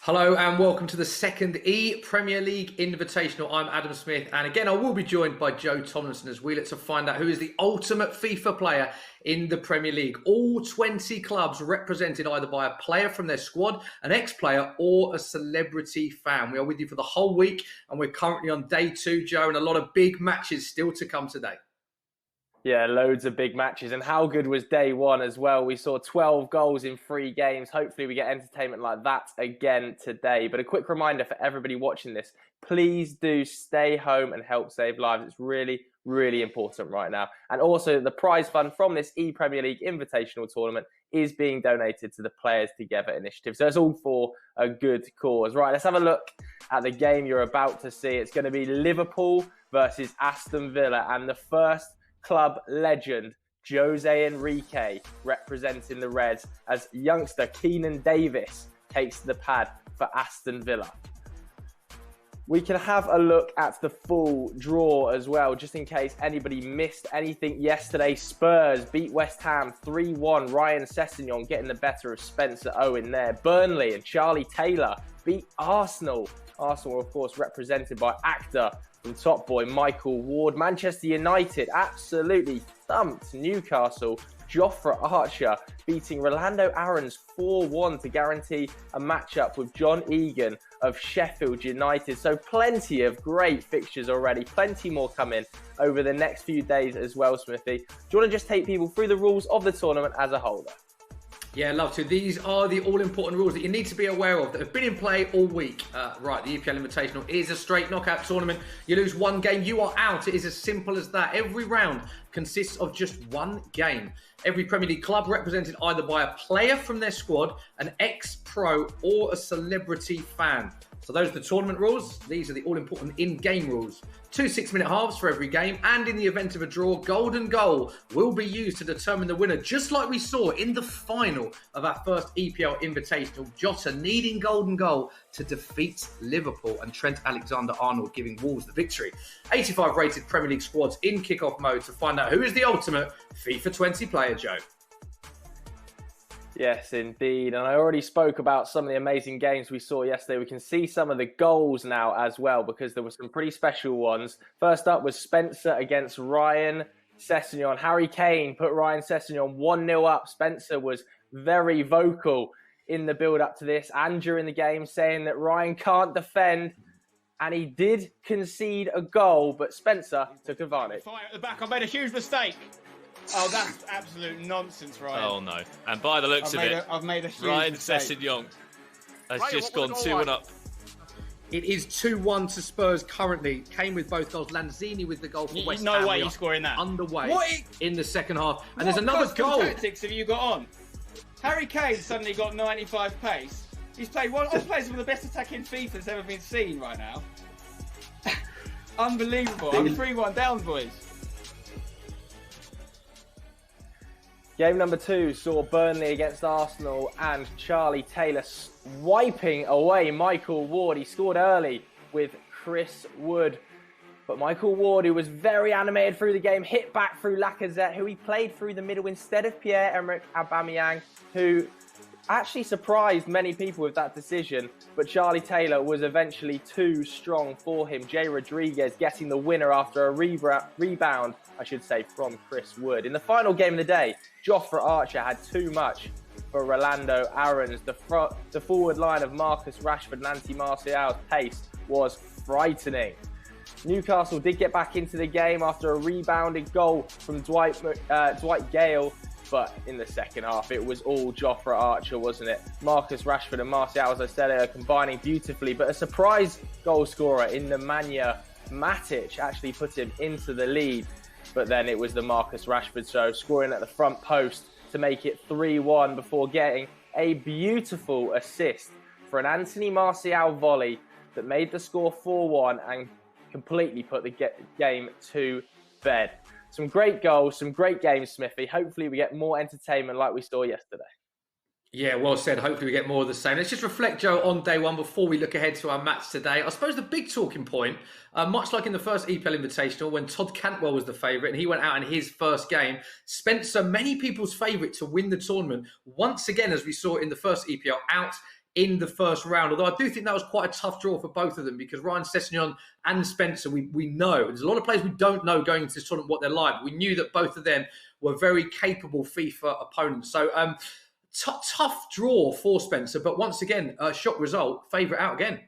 Hello and welcome to the second Premier League Invitational. I'm Adam Smith, and again I will be joined by Joe Tomlinson as we look to find out who is the ultimate FIFA player in the Premier League. All 20 clubs represented either by a player from their squad, an ex-player or a celebrity fan. We are with you for the whole week and we're currently on day 2, Joe, and a lot of big matches still to come today. Yeah, loads of big matches. And how good was day 1 as well? We saw 12 goals in 3 games. Hopefully we get entertainment like that again today. But a quick reminder for everybody watching this, please do stay home and help save lives. It's really, really important right now. And also the prize fund from this Premier League Invitational tournament is being donated to the Players Together initiative. So it's all for a good cause. Right, let's have a look at the game you're about to see. It's going to be Liverpool versus Aston Villa. And the first club legend, Jose Enrique, representing the Reds as youngster Keinan Davis takes the pad for Aston Villa. We can have a look at the full draw as well, just in case anybody missed anything yesterday. Spurs beat West Ham 3-1. Ryan Sessegnon getting the better of Spencer Owen there. Burnley and Charlie Taylor beat Arsenal. Arsenal, of course, represented by actor from Top Boy Michael Ward. Manchester United absolutely thumped Newcastle. Jofre Archer beating Rolando Aarons 4-1 to guarantee a matchup with John Egan of Sheffield United. So plenty of great fixtures already. Plenty more coming over the next few days as well, Smithy. Do you want to just take people through the rules of the tournament as a whole? Yeah, love to. These are the all-important rules that you need to be aware of that have been in play all week. Right, the EPL Invitational is a straight knockout tournament. You lose one game, you are out. It is as simple as that. Every round consists of just one game. Every Premier League club represented either by a player from their squad, an ex-pro or a celebrity fan. So those are the tournament rules. These are the all-important in-game rules. 2 6-minute halves for every game, and in the event of a draw, golden goal will be used to determine the winner, just like we saw in the final of our first EPL Invitational. Jota needing golden goal to defeat Liverpool, and Trent Alexander-Arnold giving Wolves the victory. 85 rated Premier League squads in kickoff mode to find out who is the ultimate FIFA 20 player, Joe. Yes, indeed. And I already spoke about some of the amazing games we saw yesterday. We can see some of the goals now as well, because there were some pretty special ones. First up was Spencer against Ryan Sessegnon. Harry Kane put Ryan Sessegnon 1-0 up. Spencer was very vocal in the build-up to this and during the game, saying that Ryan can't defend. And he did concede a goal, but Spencer took advantage. Fire at the back. I made a huge mistake. Oh, that's absolute nonsense, Ryan. Oh, no. And by the looks of it, I've made a huge Ryan mistake. Sessegnon has just gone 2-1 up. It is 2-1 to Spurs currently. Kane with both goals. Lanzini with the goal for West Ham. No way you're scoring that. Underway in the second half. And there's another goal. What tactics have you got on? Harry Kane suddenly got 95 pace. He's played one of some of the best attacking FIFA that's ever been seen right now. Unbelievable. I'm 3-1 down, boys. Game number 2 saw Burnley against Arsenal and Charlie Taylor wiping away Michael Ward. He scored early with Chris Wood. But Michael Ward, who was very animated through the game, hit back through Lacazette, who he played through the middle instead of Pierre-Emerick Aubameyang, who actually surprised many people with that decision. But Charlie Taylor was eventually too strong for him. Jay Rodriguez getting the winner after a rebound, I should say, from Chris Wood. In the final game of the day, Jofre Archer had too much for Rolando Aarons. The forward line of Marcus Rashford and Anthony Martial's pace was frightening. Newcastle did get back into the game after a rebounded goal from Dwight Gale, but in the second half, it was all Jofre Archer, wasn't it? Marcus Rashford and Martial, as I said, are combining beautifully, but a surprise goal scorer in Nemanja Matic actually put him into the lead. But then it was the Marcus Rashford show, scoring at the front post to make it 3-1 before getting a beautiful assist for an Anthony Martial volley that made the score 4-1 and completely put the game to bed. Some great goals, some great games, Smithy. Hopefully we get more entertainment like we saw yesterday. Yeah, well said. Hopefully we get more of the same. Let's just reflect, Joe, on day 1 before we look ahead to our match today. I suppose the big talking point, much like in the first EPL Invitational when Todd Cantwell was the favourite and he went out in his first game, Spencer, many people's favourite to win the tournament, once again, as we saw in the first EPL, out in the first round. Although I do think that was quite a tough draw for both of them because Ryan Sessegnon and Spencer, we know. There's a lot of players we don't know going into this tournament what they're like. But we knew that both of them were very capable FIFA opponents. So tough draw for Spencer. But once again, shock result, favourite out again.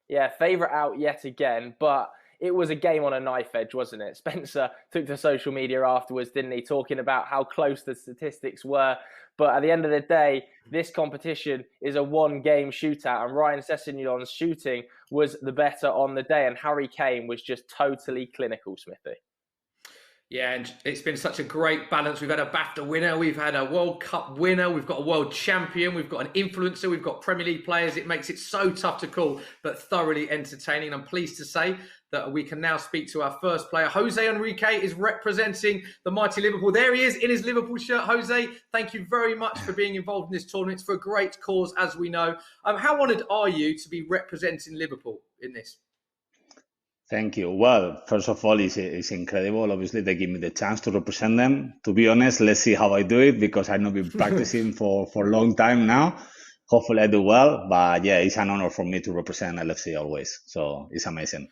Yeah, favourite out yet again. But it was a game on a knife edge, wasn't it? Spencer took to social media afterwards, didn't he? Talking about how close the statistics were. But at the end of the day, this competition is a one-game shootout. And Ryan Sessegnon's shooting was the better on the day. And Harry Kane was just totally clinical, Smithy. Yeah, and it's been such a great balance. We've had a BAFTA winner, we've had a World Cup winner, we've got a world champion, we've got an influencer, we've got Premier League players. It makes it so tough to call, but thoroughly entertaining. I'm pleased to say that we can now speak to our first player. Jose Enrique is representing the mighty Liverpool. There he is in his Liverpool shirt. Jose, thank you very much for being involved in this tournament. It's for a great cause, as we know. How honoured are you to be representing Liverpool in this? Thank you. Well, first of all, it's incredible. Obviously, they give me the chance to represent them. To be honest, let's see how I do it because I've not been practicing for a long time now. Hopefully, I do well. But yeah, it's an honor for me to represent LFC always. So it's amazing.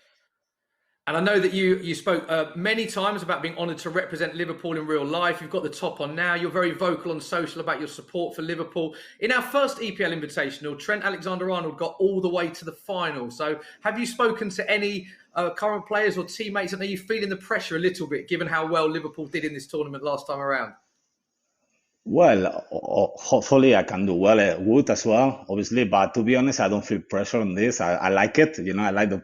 And I know that you spoke many times about being honoured to represent Liverpool in real life. You've got the top on now. You're very vocal on social about your support for Liverpool. In our first EPL Invitational, Trent Alexander-Arnold got all the way to the final. So have you spoken to any current players or teammates? And are you feeling the pressure a little bit, given how well Liverpool did in this tournament last time around? Well, hopefully I can do well, good as well, obviously. But to be honest, I don't feel pressure on this. I like it,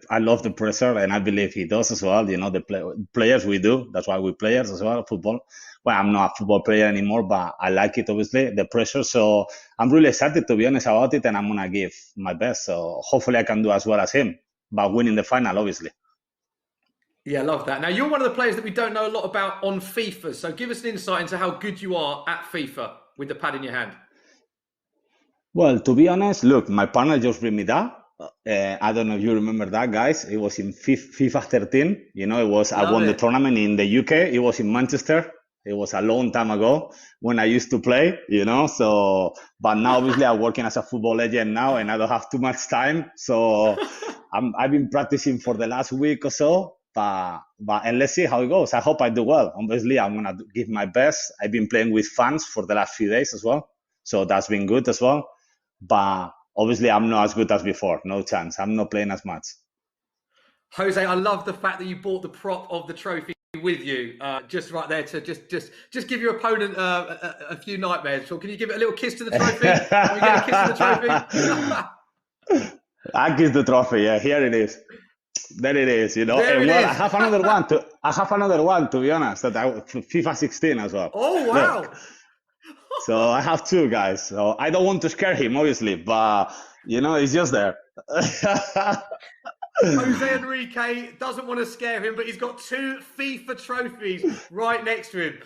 I love the pressure, and I believe he does as well. The players we do. That's why we players as well, football. Well, I'm not a football player anymore, but I like it, obviously, the pressure. So I'm really excited, to be honest, about it, and I'm gonna give my best. So hopefully I can do as well as him, but winning the final, obviously. Yeah, I love that. Now, you're one of the players that we don't know a lot about on FIFA. So give us an insight into how good you are at FIFA with the pad in your hand. Well, to be honest, look, my partner just bring me that. I don't know if you remember that, guys. It was in FIFA 13. I won the tournament in the UK. It was in Manchester. It was a long time ago when I used to play, So, but now obviously I'm working as a football legend now, and I don't have too much time. So I've been practicing for the last week or so. And let's see how it goes. I hope I do well. Obviously, I'm going to give my best. I've been playing with fans for the last few days as well. So that's been good as well. But obviously, I'm not as good as before. No chance. I'm not playing as much. Jose, I love the fact that you bought the prop of the trophy with you, just right there to just give your opponent a few nightmares. So can you give it a little kiss to the trophy? Can we get a kiss to the trophy? I kiss the trophy. Yeah, here it is. There it is, There it is. I have another one. To be honest, FIFA 16 as well. Oh wow! Look. So I have two, guys. So I don't want to scare him, obviously, but it's just there. Jose Enrique doesn't want to scare him, but he's got two FIFA trophies right next to him.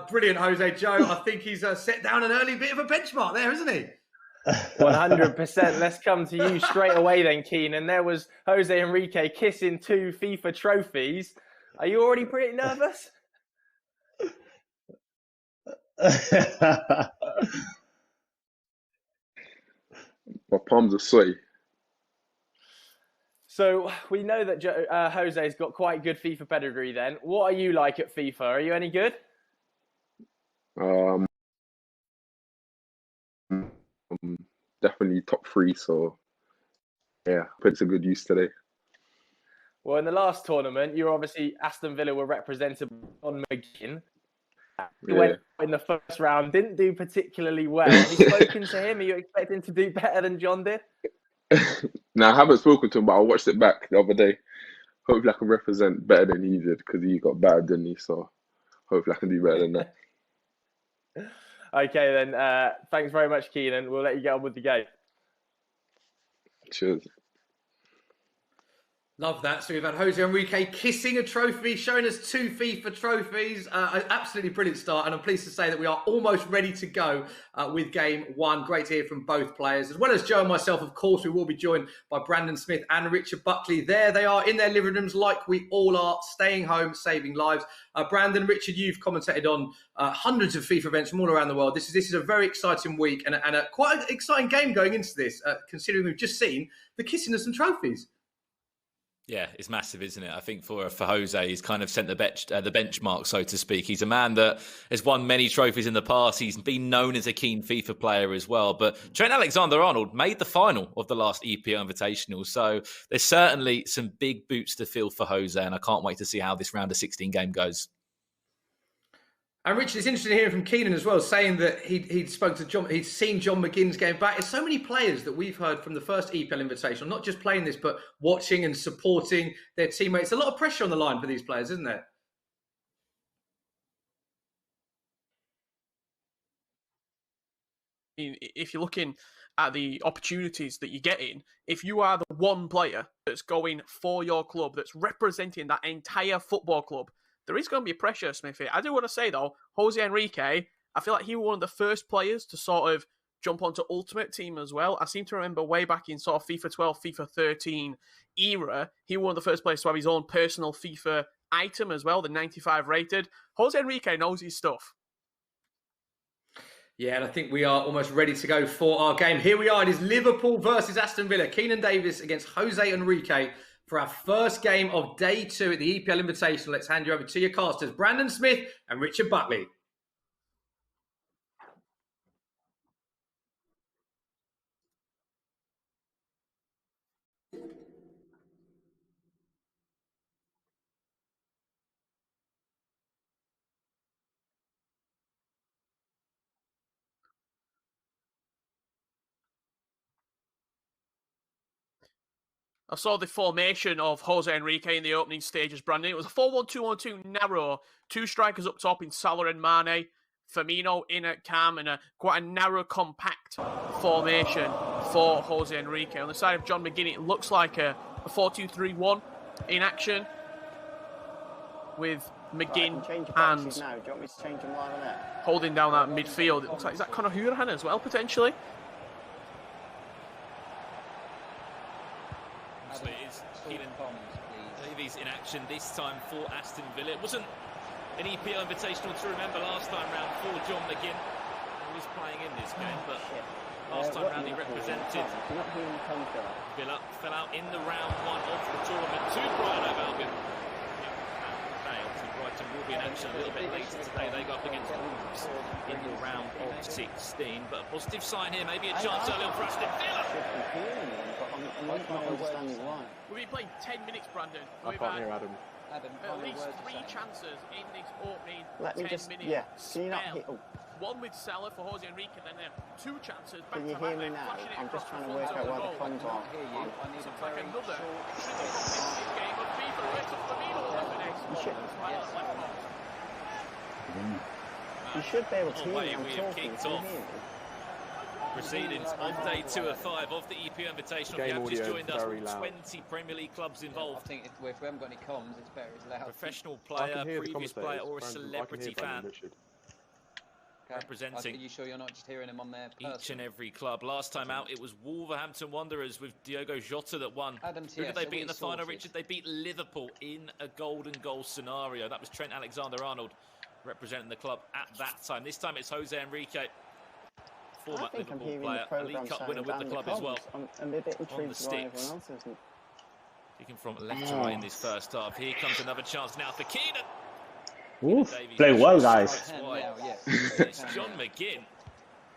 Brilliant, Jose. Joe, I think he's set down an early bit of a benchmark there, isn't he? 100%. Let's come to you straight away then, Keinan. There was Jose Enrique kissing two FIFA trophies. Are you already pretty nervous? My palms are sweaty. So we know that Jose's got quite good FIFA pedigree then. What are you like at FIFA? Are you any good? Definitely top 3, so yeah, put it to good use today. Well, in the last tournament, you were obviously Aston Villa were represented on McGinn. He went in the first round, didn't do particularly well. Have you spoken to him? Are you expecting to do better than John did? No, I haven't spoken to him, but I watched it back the other day. Hopefully I can represent better than he did because he got bad, didn't he? So hopefully I can do better than that. Okay, then. Thanks very much, Keinan. We'll let you get on with the game. Cheers. Love that. So we've had Jose Enrique kissing a trophy, showing us 2 FIFA trophies. An absolutely brilliant start, and I'm pleased to say that we are almost ready to go with game 1. Great to hear from both players. As well as Joe and myself, of course, we will be joined by Brandon Smith and Richard Buckley. There they are in their living rooms like we all are, staying home, saving lives. Brandon, Richard, you've commentated on hundreds of FIFA events from all around the world. This is a very exciting week and a quite an exciting game going into this, considering we've just seen the kissing of some trophies. Yeah, it's massive, isn't it? I think for Jose, he's kind of set the benchmark, so to speak. He's a man that has won many trophies in the past. He's been known as a keen FIFA player as well. But Trent Alexander-Arnold made the final of the last EPL Invitational. So there's certainly some big boots to fill for Jose, and I can't wait to see how this round of 16 game goes. And Richard, it's interesting hearing from Keinan as well, saying that he'd spoken to John, he'd seen John McGinn's game back. There's so many players that we've heard from the first EPL Invitational, not just playing this, but watching and supporting their teammates. A lot of pressure on the line for these players, isn't there? If you're looking at the opportunities that you're getting, if you are the one player that's going for your club, that's representing that entire football club, there is going to be pressure, Smithy. I do want to say, though, Jose Enrique, I feel like he was one of the first players to sort of jump onto Ultimate Team as well. I seem to remember way back in sort of FIFA 12, FIFA 13 era, he was one of the first players to have his own personal FIFA item as well, the 95 rated. Jose Enrique knows his stuff. Yeah, and I think we are almost ready to go for our game. Here we are. It is Liverpool versus Aston Villa. Keinan Davis against Jose Enrique for our first game of day 2 at the EPL Invitational. Let's hand you over to your casters, Brandon Smith and Richard Buckley. I saw the formation of Jose Enrique in the opening stages, Brandon. It was a 4-1-2-1-2 narrow. 2 strikers up top in Salah and Mane. Firmino in at cam, and quite a narrow, compact formation for Jose Enrique. On the side of John McGinn, it looks like a 4-2-3-1 in action with McGinn and now. Do you want me to change them while I'm there? Holding down that midfield. It looks like, is that Conor Hourihane as well, potentially? It is Keinan Davies in action this time for Aston Villa. It wasn't an EPL Invitational to remember last time round for John McGinn, who was playing in this game, but last time round he represented Villa. Fell out in the round 1 of the tournament to Brighton Hove Albion. Brighton will be in action a little bit later today. They go up against Wolves in the round of 16, but a positive sign here, maybe a chance early on for Aston Villa. We've been playing 10 minutes, Brandon. I can't hear Adam. At least 3 chances in this opening Let me 10 just, minutes. yeah, can you not hit? Oh. One with Salah for Jose Enrique, then 2 chances back Can you to hear back. me now? I'm just trying to work out where the comms are. Looks like another competitive game of FIFA. Where's Firmino left next? You should be able to hear me. We have kicked off proceedings of day 2 of 5 of the EPL Invitational. If you have just joined us, 20 Premier League clubs involved. I think if we haven't got any comms, it's better it's loud. Professional player, previous player, or a celebrity fan. Representing Are you sure you're not just hearing them on their each and every club? Last time out, it was Wolverhampton Wanderers with Diogo Jota that won. Who did they beat in the final, Richard? They beat Liverpool in a golden goal scenario. That was Trent Alexander-Arnold representing the club at that time. This time it's Jose Enrique, former Liverpool player, a League Cup winner with the club as well. I'm a bit intrigued on the sticks. else isn't. Kicking from left to right in this first half. Here comes another chance now for Keinan. Oof, play well, guys. It's John McGinn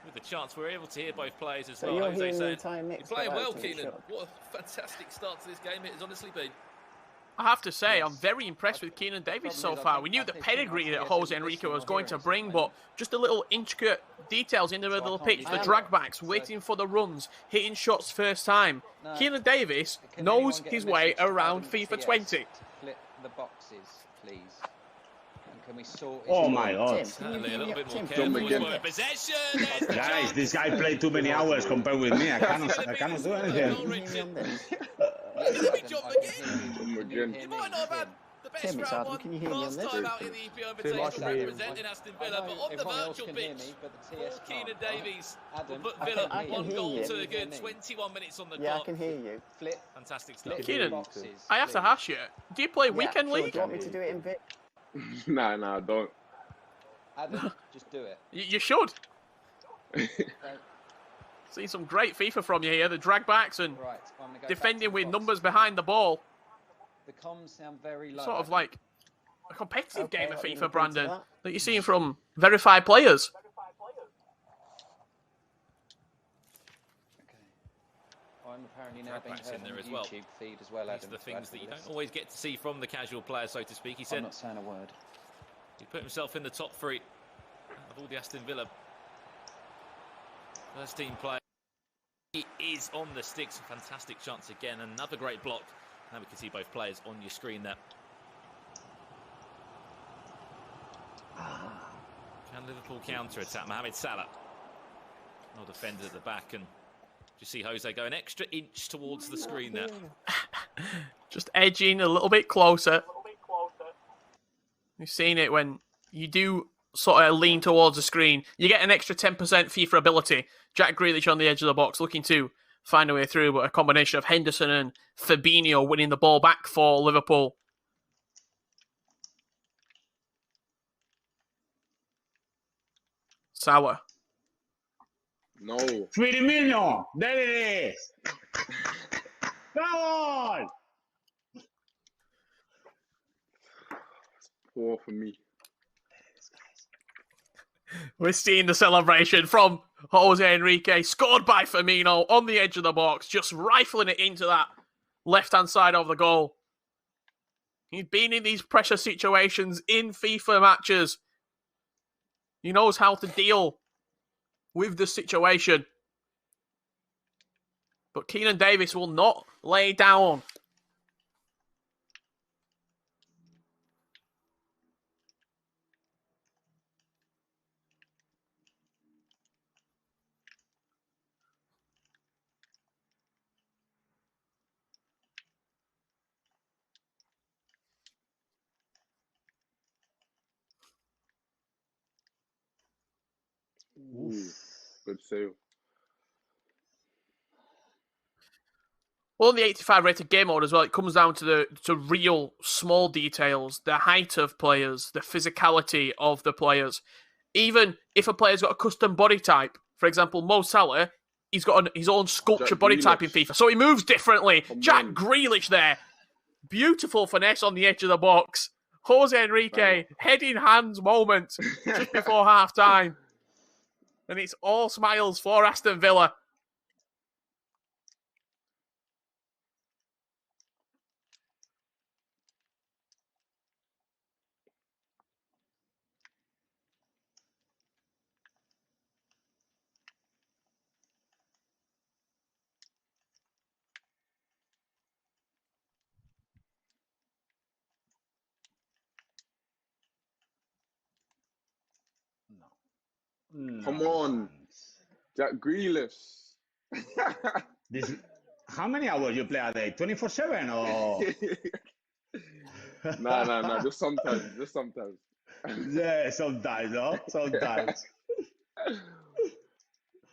with the chance. We're able to hear both players as well. Jose saying, you're playing well, Keinan. What a fantastic start to this game it has honestly been. I have to say, I'm very impressed with Keinan Davis so far. We knew the pedigree that Jose Enrique was going to bring, but just the little intricate details in the middle of the pitch, the dragbacks, waiting for the runs, hitting shots first time. Keinan Davis knows his way around FIFA 20. Flip the boxes, please. Can we sort oh my God! A little bit more careful. Possession. Guys, this guy played too many hours compared with me. I cannot do anything. with Jen. You might not have had the best Tim, it's round Adam. one Can you hear me on last this? time out in the EPL Tim, I Invitational can hear you. representing Aston I Villa, know but on the everyone else virtual can hear pitch, me, but the TS Keinan can't. Davies will Adam, put I Villa can one hear goal you. to a Can you good hear me? 21 minutes on the Yeah, I clock. can hear you. Flip. Fantastic stuff. Keinan, Boxes, I have to please. ask you, do you play Yeah, Weekend sure. League? Do you want me to do it in Vic? Nah, don't. Adam, just do it. You should. Okay. Seen some great FIFA from you here. The drag backs and Right, I'm gonna go defending back to with the numbers boxes. behind the ball. The comms sound very low. Sort of Adam. like a competitive Okay, game of let me FIFA, look into Brandon, that. that you're seeing from verified players. Okay. I'm apparently now Drag being backs heard in on there the as well. YouTube feed as well, These Adam. are the to things add that to you this. don't always get to see from the casual player, so to speak. He I'm said not saying a word. he put himself in the top three of all the Aston Villa first team players. He is on the sticks. Fantastic chance again. Another great block. Now we can see both players on your screen there. Can Liverpool counter-attack? Mohamed Salah. No defender at the back. And you see Jose go an extra inch towards the screen there. Just edging a little bit closer. You've seen it when you do sort of lean towards the screen. You get an extra 10% FIFA ability. Jack Grealish on the edge of the box looking to find a way through, but a combination of Henderson and Fabinho winning the ball back for Liverpool. Salah. No. Firmino, there it is. Come on. Poor for me. We're seeing the celebration from Jose Enrique, scored by Firmino on the edge of the box, just rifling it into that left-hand side of the goal. He's been in these pressure situations in FIFA matches. He knows how to deal with the situation. But Keinan Davis will not lay down. Ooh, good save. Well, in the 85 rated game mode as well, it comes down to real small details, the height of players, the physicality of the players. Even if a player's got a custom body type, for example, Mo Salah, he's got his own sculpture Jack body type in Grealish. FIFA, so he moves differently. Come Jack on. Grealish there. Beautiful finesse on the edge of the box. Jose Enrique, head in hands moment just before half time. And it's all smiles for Aston Villa. Come on. Jack Grealish. This, how many hours you play a day? 24/7 or? Nah. Just sometimes. Yeah, sometimes, no? Sometimes.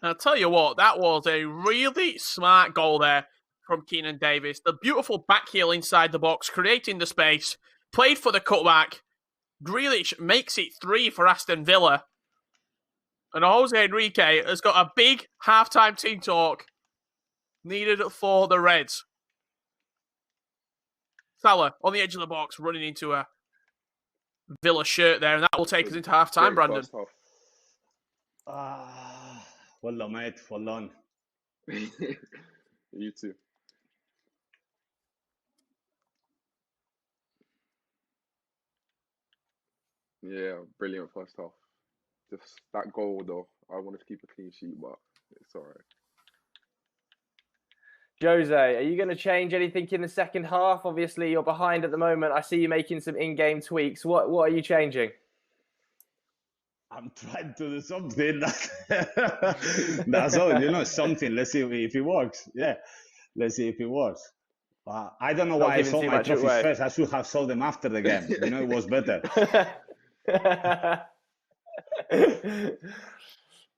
I'll tell you what, that was a really smart goal there from Keinan Davis. The beautiful back heel inside the box, creating the space, played for the cutback. Grealish makes it 3 for Aston Villa. And Jose Enrique has got a big halftime team talk needed for the Reds. Salah on the edge of the box, running into a Villa shirt there, and that will take us into halftime, Great Brandon. first half. Hold on, mate. Hold on. You too. Yeah, brilliant first half. Just that goal though. I wanted to keep a clean sheet, but it's alright. Jose, are you going to change anything in the second half? Obviously, you're behind at the moment. I see you making some in-game tweaks. What are you changing? I'm trying to do something. That's all, something. Let's see if it works. Yeah, let's see if it works. I don't know Not why I giving sold too my much trophies away. first. I should have sold them after the game. You know, it was better.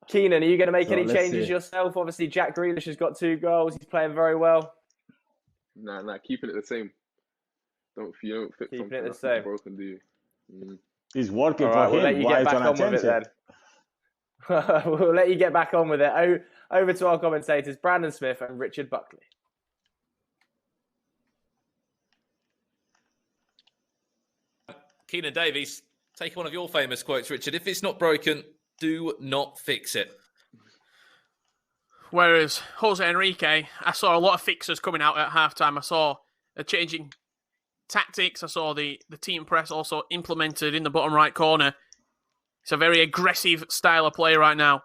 Keinan, are you going to make So, any let's changes see. yourself? Obviously, Jack Grealish has got 2 goals. He's playing very well. Nah, keeping it the same. You don't fix Keeping something it the that's not same. broken, do you? It's working All for right, we'll him. let you Why get is back gonna on with change it then. We'll let you get back on with it. Over to our commentators, Brandon Smith and Richard Buckley. Keinan Davies, take one of your famous quotes, Richard. If it's not broken, do not fix it. Whereas Jose Enrique, I saw a lot of fixers coming out at halftime. I saw a changing tactics. I saw the team press also implemented in the bottom right corner. It's a very aggressive style of play right now.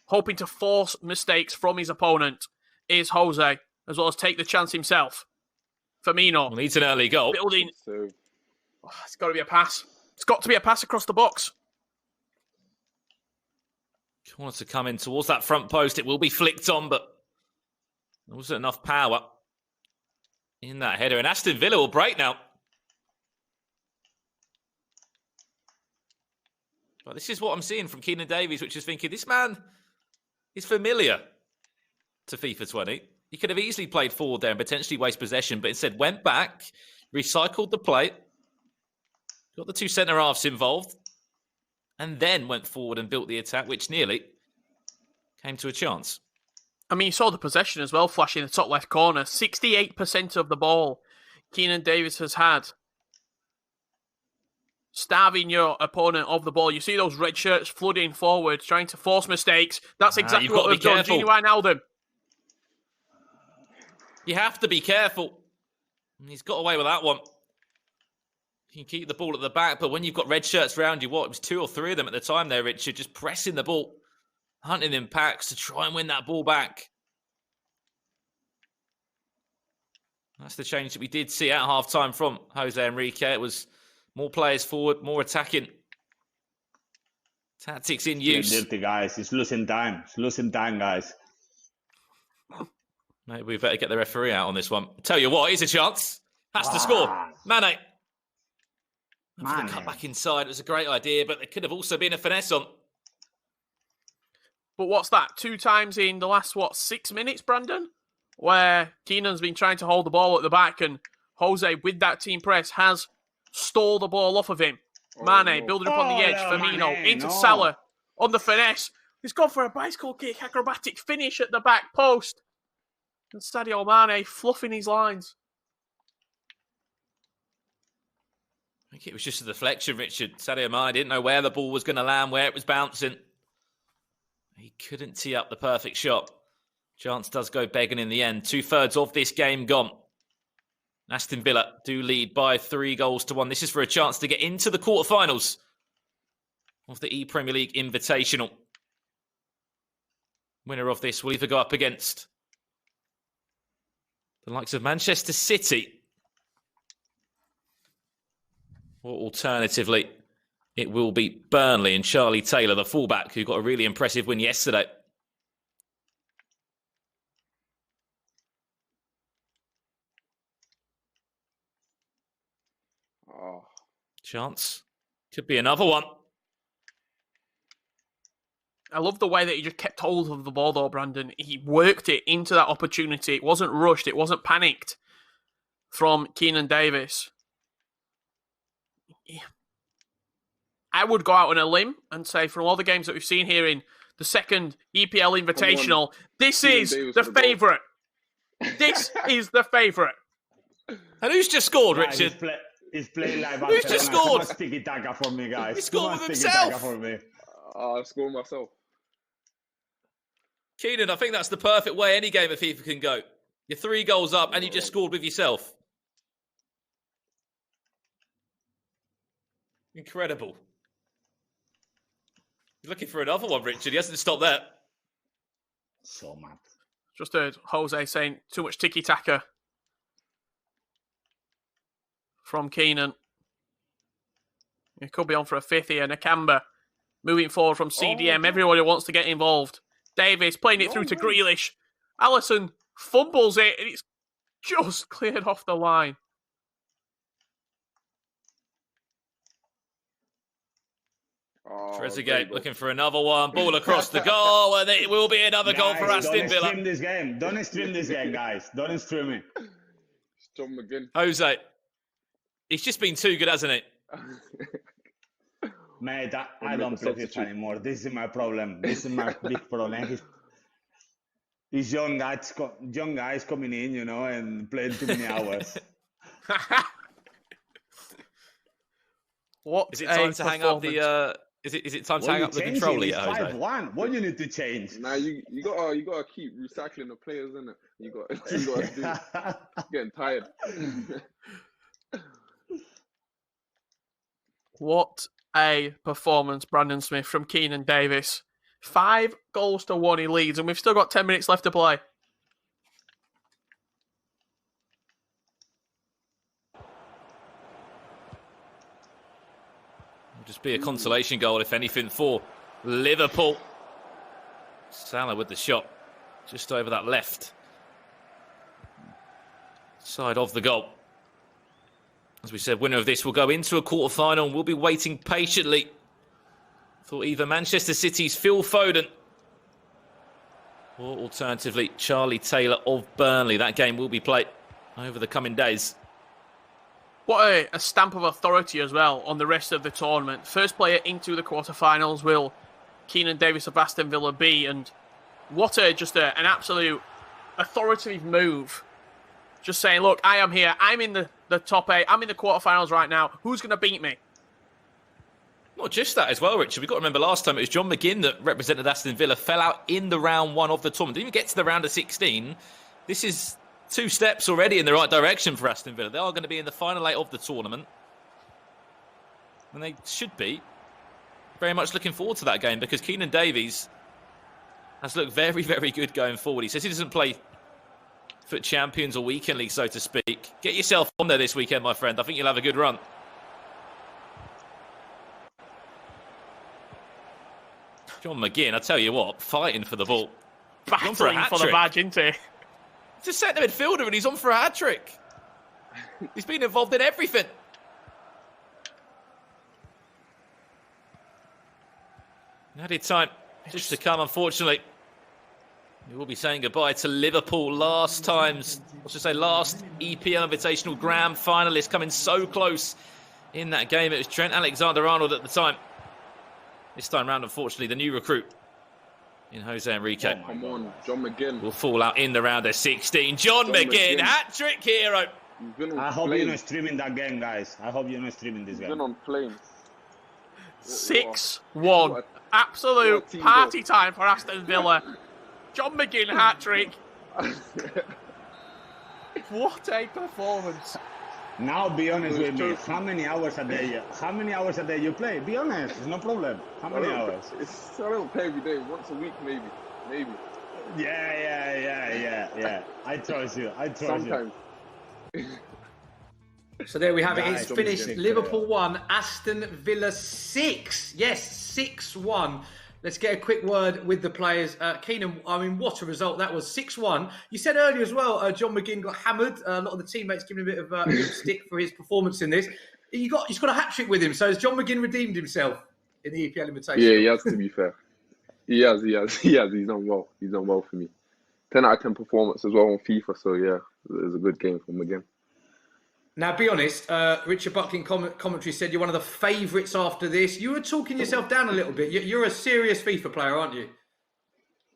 Hoping to force mistakes from his opponent is Jose, as well as take the chance himself. Firmino. Needs an early goal. Building. So, It's got to be a pass. It's got to be a pass across the box. Wants to come in towards that front post. It will be flicked on, but there wasn't enough power in that header. And Aston Villa will break now. But this is what I'm seeing from Keinan Davies, which is thinking, this man is familiar to FIFA 20. He could have easily played forward there and potentially waste possession, but instead went back, recycled the play, got the 2 centre-halves involved, and then went forward and built the attack, which nearly came to a chance. I mean, you saw the possession as well, flashing in the top left corner. 68% of the ball Keinan Davies has had. Starving your opponent of the ball. You see those red shirts flooding forward, trying to force mistakes. That's exactly what they've done. Gini Wijnaldum. You have to be careful. He's got away with that one. You can keep the ball at the back, but when you've got red shirts around you, it was 2 or 3 of them at the time there, Richard, just pressing the ball, hunting in packs to try and win that ball back. That's the change that we did see at half-time from Jose Enrique. It was more players forward, more attacking. Tactics in use. Dirty, guys. It's losing time. It's losing time, guys. Maybe we better get the referee out on this one. Tell you what, here's a chance. Has to score. Mane. For the cut back inside, it was a great idea, but there could have also been a finesse on. But what's that? 2 times in the last, 6 minutes, Brandon? Where Keenan's been trying to hold the ball at the back and Jose, with that team press, has stole the ball off of him. Mane, building up on the edge. Firmino, into Salah, on the finesse. He's gone for a bicycle kick, acrobatic finish at the back post. And Sadio Mane fluffing his lines. I think it was just a deflection, Richard. Sadio Mane didn't know where the ball was going to land, where it was bouncing. He couldn't tee up the perfect shot. Chance does go begging in the end. 2/3 of this game gone. Aston Villa do lead by 3-1. This is for a chance to get into the quarterfinals of the Premier League Invitational. Winner of this will either go up against the likes of Manchester City, or alternatively, it will be Burnley and Charlie Taylor, the fullback, who got a really impressive win yesterday. Oh. Chance. Could be another one. I love the way that he just kept hold of the ball, though, Brandon. He worked it into that opportunity. It wasn't rushed. It wasn't panicked from Keinan Davies. I would go out on a limb and say, from all the games that we've seen here in the second EPL Invitational, this is the favourite. This is the favourite. And who's just scored, Richard? He's playing like Who's just scored? Sticky taka for me, guys. He scored with himself. For me. I scored myself. Keinan, I think that's the perfect way any game of FIFA can go. You're 3 goals up and you just scored with yourself. Incredible. He's looking for another one, Richard. He hasn't stopped there. So mad. Just heard Jose saying too much tiki-taka from Keinan. He could be on for a 5th here. Nakamba moving forward from CDM. Everybody wants to get involved. Davies playing it through to Grealish. Alisson fumbles it. And it's just cleared off the line. Trezeguet looking for another one. Ball across the goal, and it will be another goal for Aston Villa. Don't stream this game. Don't stream this game, guys. Don't stream it. It's John McGinn. Jose, he's just been too good, hasn't he? Mate, I don't play FIFA anymore. This is my problem. This is my big problem. He's young guys coming in, you know, and playing too many hours. What is it time to hang up the? Is it time to hang up the controller yet, Jose? 5-1. What do you need to change? Nah, you gotta keep recycling the players, innit? You gotta do. Getting tired. What a performance, Brandon Smith, from Keinan Davis. 5-1 he leads, and we've still got 10 minutes left to play. Just be a consolation goal, if anything, for Liverpool. Salah with the shot, just over that left side of the goal. As we said, winner of this will go into a quarter-final and we'll be waiting patiently for either Manchester City's Phil Foden or alternatively Charlie Taylor of Burnley. That game will be played over the coming days. What a stamp of authority as well on the rest of the tournament. First player into the quarterfinals will Keinan Davis of Aston Villa be, and what an absolute authoritative move. Just saying, look, I am here. I'm in the top 8. I'm in the quarterfinals right now. Who's going to beat me? Not just that as well, Richard. We've got to remember last time it was John McGinn that represented Aston Villa, fell out in the round 1 of the tournament. Didn't even get to the round of 16. This is 2 steps already in the right direction for Aston Villa. They are going to be in the final 8 of the tournament. And they should be. Very much looking forward to that game because Keinan Davies has looked very, very good going forward. He says he doesn't play for Champions or Weekend League, so to speak. Get yourself on there this weekend, my friend. I think you'll have a good run. John McGinn, I tell you what, fighting for the ball. Battling for the badge, isn't he? He's a centre midfielder and he's on for a hat-trick. He's been involved in everything. Added time just to come, unfortunately. We will be saying goodbye to Liverpool. Last EPL Invitational Grand finalist coming so close in that game. It was Trent Alexander-Arnold at the time. This time round, unfortunately, the new recruit in Jose Enrique. Oh, come on, John McGinn. Will fall out in the round of 16. John McGinn, hat-trick hero. I hope you're not streaming that game, guys. I hope you're not streaming this game. He's been on planes. 6-1. Absolute party time for Aston Villa. John McGinn hat-trick. What a performance. Now be honest with me. How many hours a day you play? Be honest. It's no problem. How many hours? I don't play every day. Once a week, maybe. Yeah. I trust you. Sometimes. So there we have it. It's finished. Liverpool 1, Aston Villa 6. Yes, 6-1. Let's get a quick word with the players. Keinan, I mean, what a result that was. 6-1. You said earlier as well, John McGinn got hammered. A lot of the teammates giving him a bit of stick for his performance in this. He's got a hat-trick with him. So has John McGinn redeemed himself in the EPL Invitational? Yeah, he has, to be fair. He has. He's done well. He's done well for me. 10 out of 10 performance as well on FIFA. So, yeah, it was a good game for him again. Now, be honest, Richard Buckley in commentary said you're one of the favourites after this. You were talking yourself down a little bit. You're a serious FIFA player, aren't you?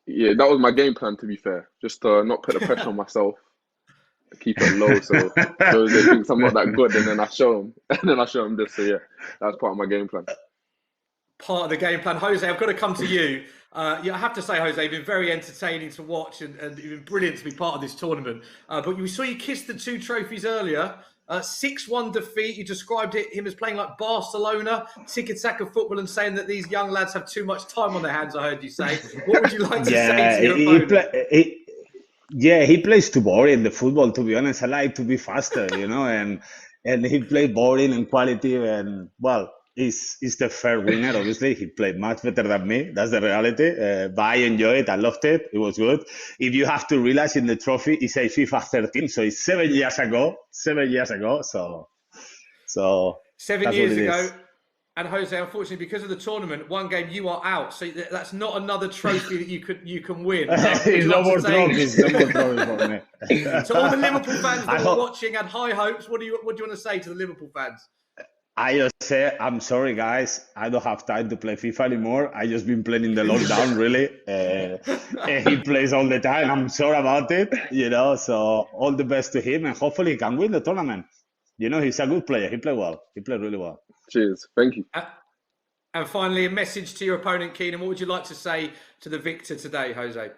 Yeah, that was my game plan, to be fair. Just to not put the pressure on myself. Keep it low so they think I'm not that good, and then I show them. This. So, yeah, that's part of my game plan. Part of the game plan. Jose, I've got to come to you. I have to say, Jose, you've been very entertaining to watch and you've been brilliant to be part of this tournament. But we saw you kiss the 2 trophies earlier. 6-1 defeat. You described him as playing like Barcelona, ticky-taka football, and saying that these young lads have too much time on their hands, I heard you say. What would you like to say to your opponent? He plays too boring, the football, to be honest. I like to be faster, you know, and he plays boring and quality. And, well, is the fair winner. Obviously, he played much better than me. That's the reality. But I enjoyed it. I loved it. It was good. If you have to realize in the trophy, it says FIFA 13, so it's 7 years ago. 7 years ago. So 7 years ago. And Jose, unfortunately, because of the tournament, one game you are out. So that's not another trophy that you can win. It's no more trophies. No more trophies for me. So all the Liverpool fans that were watching had high hopes. What do you want to say to the Liverpool fans? I just say, I'm sorry, guys. I don't have time to play FIFA anymore. I just been playing in the lockdown, really. He plays all the time. I'm sorry about it, So all the best to him, and hopefully he can win the tournament. He's a good player. He played well. He played really well. Cheers. Thank you. And finally, a message to your opponent, Keinan. What would you like to say to the victor today, Jose?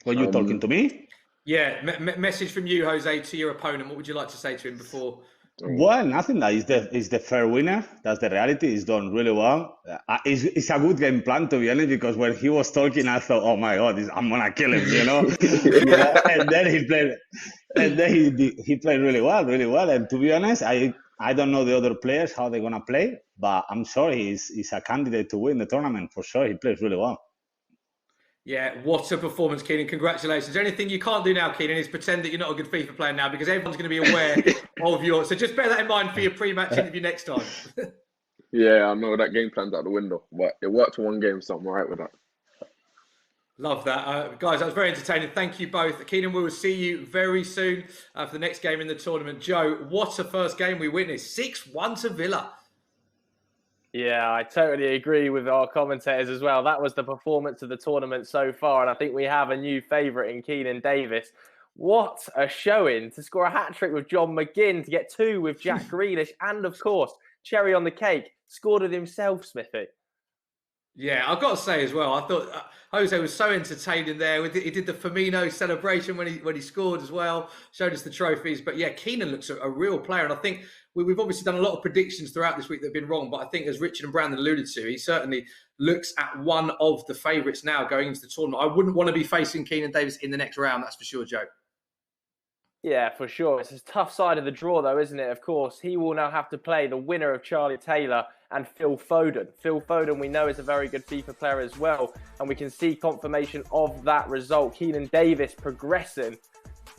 Were you talking to me? Yeah, message from you, Jose, to your opponent. What would you like to say to him before? Well, nothing. He's the fair winner. That's the reality. He's done really well. It's a good game plan, to be honest, because when he was talking, I thought, oh my God, I'm gonna kill him, And then he played, he played really well. And to be honest, I don't know the other players how they're gonna play, but I'm sure he's a candidate to win the tournament for sure. He plays really well. Yeah, what a performance, Keinan. Congratulations. Anything you can't do now, Keinan, is pretend that you're not a good FIFA player now, because everyone's going to be aware of yours. So just bear that in mind for your pre-match interview next time. Yeah, I know that game plan's out the window, but it worked for one game, so I'm all right with that. Love that. Guys, that was very entertaining. Thank you both. Keinan, we will see you very soon for the next game in the tournament. Joe, what a first game we witnessed. 6-1 to Villa. Yeah, I totally agree with our commentators as well. That was the performance of the tournament so far, and I think we have a new favourite in Keinan Davis. What a showing to score a hat-trick with John McGinn, to get 2 with Jack Grealish, and of course, cherry on the cake, scored it himself, Smithy. Yeah, I've got to say as well, I thought Jose was so entertaining there. He did the Firmino celebration when he scored as well, showed us the trophies. But yeah, Keinan looks a real player. And I think we've obviously done a lot of predictions throughout this week that have been wrong. But I think, as Richard and Brandon alluded to, he certainly looks at one of the favourites now going into the tournament. I wouldn't want to be facing Keinan Davis in the next round, that's for sure, Joe. Yeah, for sure. It's a tough side of the draw, though, isn't it? Of course, he will now have to play the winner of Charlie Taylor and Phil Foden. Phil Foden, we know, is a very good FIFA player as well, and we can see confirmation of that result. Keinan Davis progressing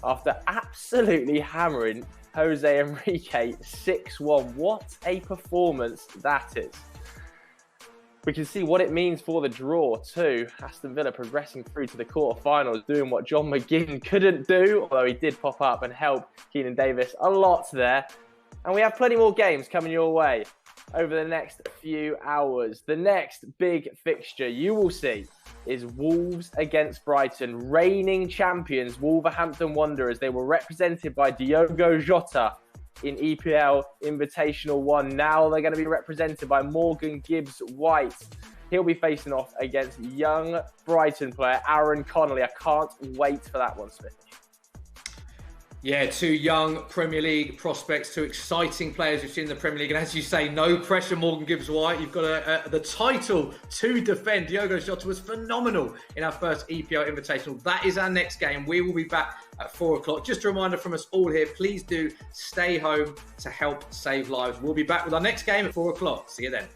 after absolutely hammering Jose Enrique 6-1. What a performance that is. We can see what it means for the draw too. Aston Villa progressing through to the quarterfinals, doing what John McGinn couldn't do, although he did pop up and help Keinan Davis a lot there. And we have plenty more games coming your way over the next few hours. The next big fixture you will see is Wolves against Brighton. Reigning champions Wolverhampton Wanderers. They were represented by Diogo Jota in EPL Invitational 1. Now they're going to be represented by Morgan Gibbs-White. He'll be facing off against young Brighton player Aaron Connolly. I can't wait for that one, Smith. Yeah, 2 young Premier League prospects, 2 exciting players we've seen in the Premier League. And as you say, no pressure, Morgan Gibbs-White. You've got the title to defend. Diogo Jota was phenomenal in our first EPL Invitational. That is our next game. We will be back at 4 o'clock. Just a reminder from us all here, please do stay home to help save lives. We'll be back with our next game at 4 o'clock. See you then.